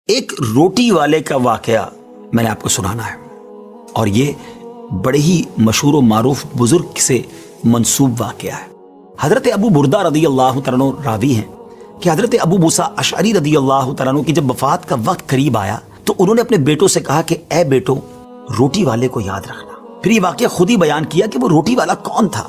ایک روٹی والے کا واقعہ میں نے آپ کو سنانا ہے، اور یہ بڑے ہی مشہور و معروف بزرگ سے منسوب واقعہ ہے۔ حضرت ابو بردہ رضی اللہ تعالیٰ عنہ راوی ہیں کہ حضرت ابو موسیٰ اشعری رضی اللہ تعالیٰ عنہ کی جب وفات کا وقت قریب آیا تو انہوں نے اپنے بیٹوں سے کہا کہ اے بیٹو، روٹی والے کو یاد رکھنا۔ پھر یہ واقعہ خود ہی بیان کیا کہ وہ روٹی والا کون تھا۔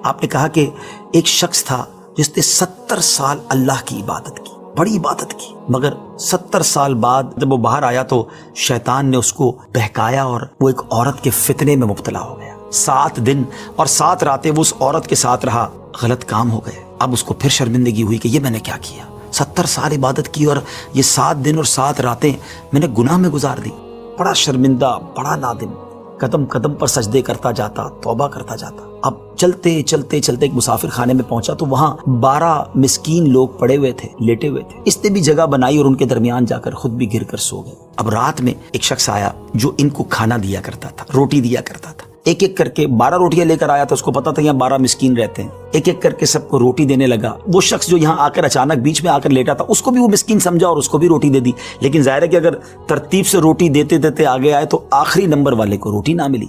آپ نے کہا کہ ایک شخص تھا جس نے 70 سال اللہ کی عبادت کی، بڑی عبادت کی، مگر 70 سال بعد جب وہ باہر آیا تو شیطان نے اس کو بہکایا اور وہ ایک عورت کے فتنے میں مبتلا ہو گیا۔ 7 دن اور 7 راتیں وہ اس عورت کے ساتھ رہا، غلط کام ہو گئے۔ اب اس کو پھر شرمندگی ہوئی کہ یہ میں نے کیا کیا، 70 سال عبادت کی اور یہ 7 دن اور 7 راتیں میں نے گناہ میں گزار دی۔ بڑا شرمندہ، بڑا نادم، قدم قدم پر سجدے کرتا جاتا، توبہ کرتا جاتا۔ اب چلتے چلتے چلتے ایک مسافر خانے میں پہنچا تو وہاں 12 مسکین لوگ پڑے ہوئے تھے، لیٹے ہوئے تھے۔ اس نے بھی جگہ بنائی اور ان کے درمیان جا کر خود بھی گر کر سو گئے۔ اب رات میں ایک شخص آیا جو ان کو کھانا دیا کرتا تھا، روٹی دیا کرتا تھا۔ ایک ایک کر کے 12 روٹیاں لے کر آیا تھا، اس کو پتا تھا یہاں 12 مسکین رہتے ہیں۔ ایک ایک کر کے سب کو روٹی دینے لگا۔ وہ شخص جو یہاں آ کر اچانک بیچ میں آ کر لیٹا تھا، اس کو بھی وہ مسکین سمجھا اور اس کو بھی روٹی دے دی۔ لیکن ظاہر ہے کہ اگر ترتیب سے روٹی دیتے دیتے آگے آئے تو آخری نمبر والے کو روٹی نہ ملی،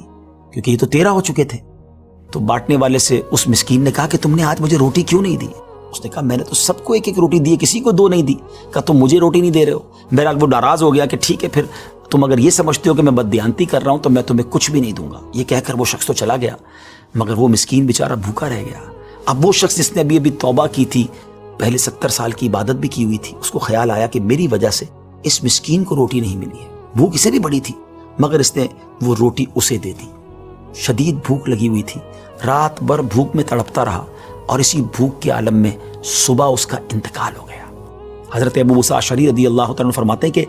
کیونکہ یہ تو 13 ہو چکے تھے۔ تو بانٹنے والے سے اس مسکین نے کہا کہ تم نے آج مجھے روٹی کیوں نہیں دی؟ اس نے کہا میں نے تو سب کو ایک ایک روٹی دی، کسی کو 2 نہیں دی۔ کہا تم مجھے روٹی نہیں دے رہے ہو؟ میرا وہ ناراض ہو گیا کہ ٹھیک ہے، پھر تم اگر یہ سمجھتے ہو کہ میں بددیانتی کر رہا ہوں تو میں تمہیں کچھ بھی نہیں دوں گا۔ یہ کہہ کر وہ شخص تو چلا گیا، مگر وہ مسکین بیچارہ بھوکا رہ گیا۔ اب وہ شخص جس نے ابھی توبہ کی تھی، پہلے 70 سال کی عبادت بھی کی ہوئی تھی، اس کو خیال آیا کہ میری وجہ سے اس مسکین کو روٹی نہیں ملی ہے۔ بھوک اسے بھی بڑی تھی، مگر اس نے وہ روٹی اسے دے دی۔ شدید بھوک لگی ہوئی تھی، رات بھر بھوک میں تڑپتا رہا اور اسی بھوک کے عالم میں صبح اس کا انتقال ہو گیا۔ حضرت ابو موسیٰ اشعری رضی اللہ تعالیٰ عنہ فرماتے ہیں کہ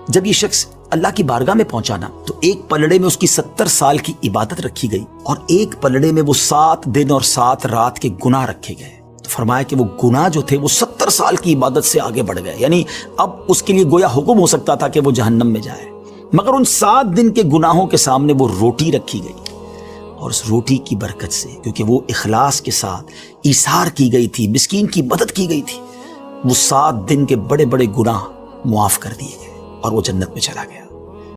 جب یہ شخص اللہ کی بارگاہ میں پہنچا نا تو ایک پلڑے میں اس کی 70 سال کی عبادت رکھی گئی اور ایک پلڑے میں وہ 7 دن اور 7 رات کے گناہ رکھے گئے۔ تو فرمایا کہ وہ گناہ جو تھے وہ 70 سال کی عبادت سے آگے بڑھ گئے، یعنی اب اس کے لیے گویا حکم ہو سکتا تھا کہ وہ جہنم میں جائے، مگر ان 7 دن کے گناہوں کے سامنے وہ روٹی رکھی گئی، اور اس روٹی کی برکت سے، کیونکہ وہ اخلاص کے ساتھ ایثار کی گئی تھی، مسکین کی مدد کی گئی تھی، وہ 7 دن کے بڑے بڑے گناہ معاف کر دیے گئے اور وہ جنت میں چلا گیا۔